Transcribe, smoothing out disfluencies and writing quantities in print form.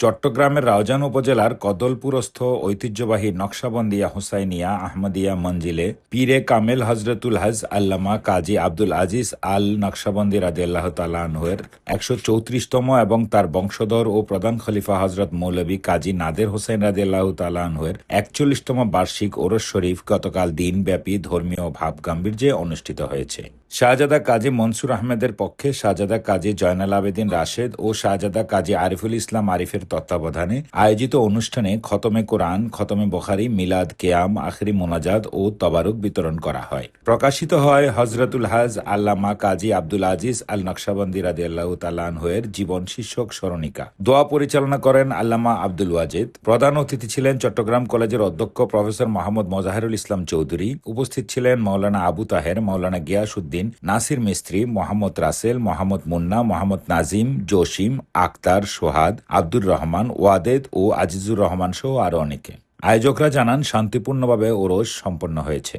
চট্টগ্রামের রাউজান উপজেলার কদলপুরস্থ ঐতিহ্যবাহী নকশাবন্দিয়া হুসাইনিয়া আহমদিয়া মঞ্জিলে পীরে কামেল হজরতুল হজ আল্লামা কাজী আব্দুল আজিজ আল নকশাবন্দি রাদিয়াল্লাহু তাআলা আনহুর ১৩৪তম এবং তার বংশধর ও প্রধান খলিফা হজরত মৌলভী কাজী নাদের হোসেন রাদিয়াল্লাহু তাআলা আনহুর ৪১তম বার্ষিক ওরস শরীফ গতকাল দিনব্যাপী ধর্মীয় ভাবগাম্ভীর্যে অনুষ্ঠিত হয়েছে। শাহজাদা কাজী মনসুর আহমেদের পক্ষে শাহজাদা কাজী জয়নাল আবেদিন রাশেদ ও শাহজাদা কাজী আরিফুল ইসলাম আরিফের তত্ত্বাবধানে আয়োজিত অনুষ্ঠানে খতমে কোরআন, খতমে বুখারী, মিলাদ, কেয়াম, আখেরি মোনাজাত ও তবারুক বিতরণ করা হয়। প্রকাশিত হয় হজরতুল হজ আল্লামা কাজী আব্দুল আজিজ আল নকশাবন্দি রাদিয়াল্লাহু তাআলা আনহুর জীবন শীর্ষক স্মরণিকা। দোয়া পরিচালনা করেন আল্লামা আব্দুল ওয়াজেদ। প্রধান অতিথি ছিলেন চট্টগ্রাম কলেজের অধ্যক্ষ প্রফেসর মোহাম্মদ মোজাহিরুল ইসলাম চৌধুরী। উপস্থিত ছিলেন মাওলানা আবু তাহের, মাওলানা গিয়াসউদ্দিন, নাসির মিস্ত্রি, মোহাম্মদ রাসেল, মোহাম্মদ মুন্না, মোহাম্মদ নাজিম, জসিম, আক্তার, সোহাদ, আব্দুর রহমান, ওয়াদেদ ও আজিজুর রহমান সহ আরও অনেকে। আয়োজকরা জানান শান্তিপূর্ণভাবে ওরস সম্পন্ন হয়েছে।